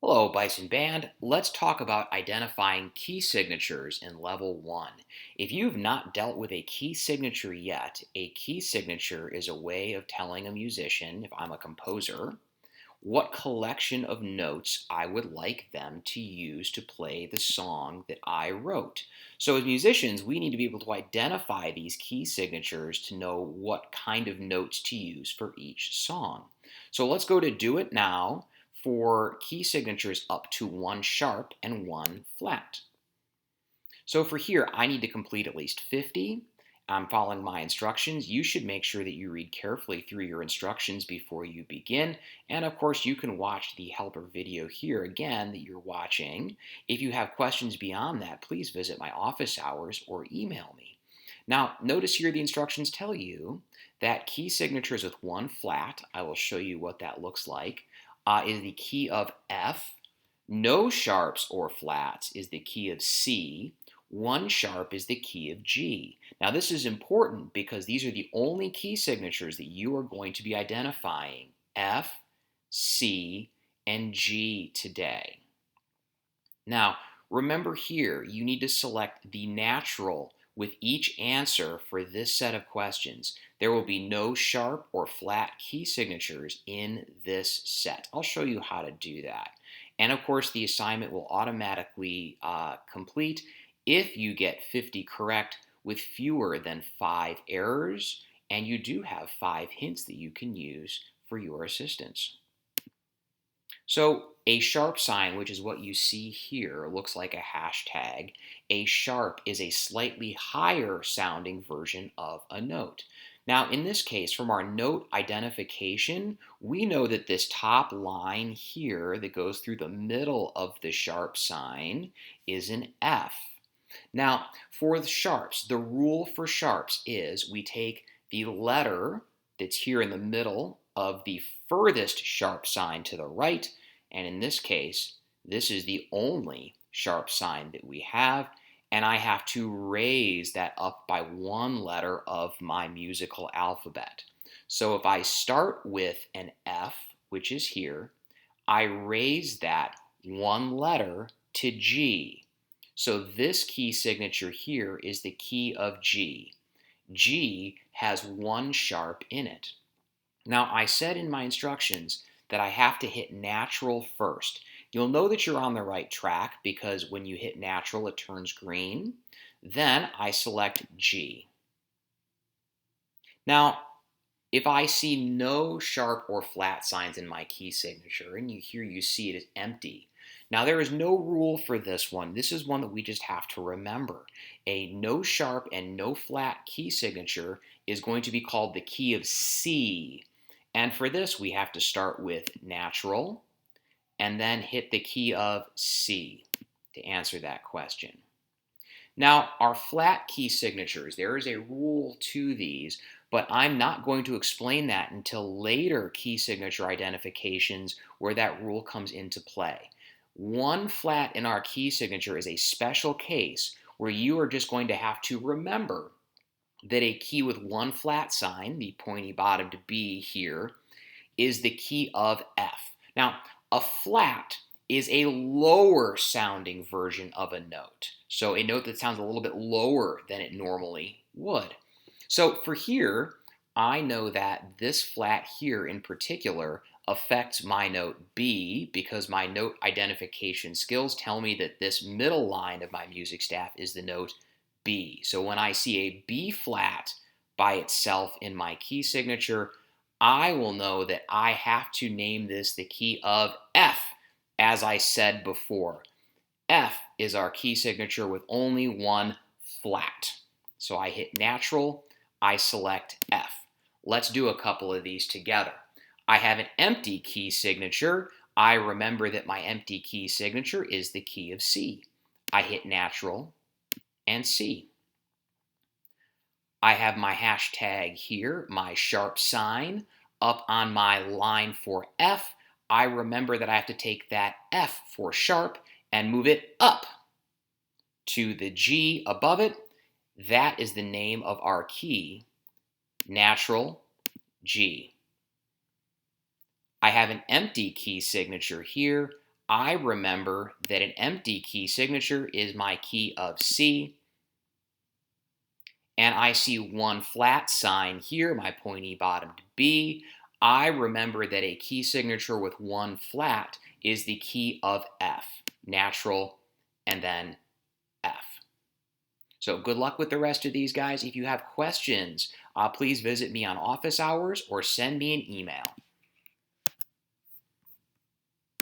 Hello, Bison Band. Let's talk about identifying key signatures in Level 1. If you've not dealt with a key signature yet, a key signature is a way of telling a musician, if I'm a composer, what collection of notes I would like them to use to play the song that I wrote. So as musicians, we need to be able to identify these key signatures to know what kind of notes to use for each song. So let's go to Do It Now for key signatures up to 1 sharp and 1 flat. So for here, I need to complete at least 50. I'm following my instructions. You should make sure that you read carefully through your instructions before you begin. And of course, you can watch the helper video here again that you're watching. If you have questions beyond that, please visit my office hours or email me. Now, notice here the instructions tell you that key signatures with 1 flat, I will show you what that looks like, is the key of F. No sharps or flats is the key of C. 1 sharp is the key of G. Now this is important because these are the only key signatures that you are going to be identifying, F, C, and G today. Now remember here, you need to select the natural with each answer for this set of questions. There will be no sharp or flat key signatures in this set. I'll show you how to do that. And of course, the assignment will automatically complete if you get 50 correct with fewer than 5 errors, and you do have 5 hints that you can use for your assistance. So a sharp sign, which is what you see here, looks like a hashtag. A sharp is a slightly higher sounding version of a note. Now, in this case, from our note identification, we know that this top line here that goes through the middle of the sharp sign is an F. Now, for the sharps, the rule for sharps is we take the letter that's here in the middle of the furthest sharp sign to the right, and in this case, this is the only sharp sign that we have, and I have to raise that up by 1 letter of my musical alphabet. So if I start with an F, which is here, I raise that 1 letter to G. So this key signature here is the key of G. G has 1 sharp in it. Now, I said in my instructions that I have to hit natural first. You'll know that you're on the right track because when you hit natural, it turns green. Then I select G. Now, if I see no sharp or flat signs in my key signature, and here you see it is empty. Now, there is no rule for this one. This is one that we just have to remember. A no sharp and no flat key signature is going to be called the key of C. And for this, we have to start with natural and then hit the key of C to answer that question. Now, our flat key signatures, there is a rule to these, but I'm not going to explain that until later key signature identifications where that rule comes into play. 1 flat in our key signature is a special case where you are just going to have to remember that a key with 1 flat sign, the pointy bottomed B here, is the key of F. Now, a flat is a lower sounding version of a note. So a note that sounds a little bit lower than it normally would. So for here, I know that this flat here in particular affects my note B because my note identification skills tell me that this middle line of my music staff is the note B. So when I see a B flat by itself in my key signature, I will know that I have to name this the key of F, as I said before. F is our key signature with only 1 flat. So I hit natural, I select F. Let's do a couple of these together. I have an empty key signature. I remember that my empty key signature is the key of C. I hit natural and C. I have my hashtag here, my sharp sign, up on my line for F. I remember that I have to take that F for sharp and move it up to the G above it. That is the name of our key, natural G. I have an empty key signature here. I remember that an empty key signature is my key of C. And I see one flat sign here, my pointy bottom to B. I remember that a key signature with one flat is the key of F, natural, and then F. So good luck with the rest of these, guys. If you have questions, please visit me on office hours or send me an email.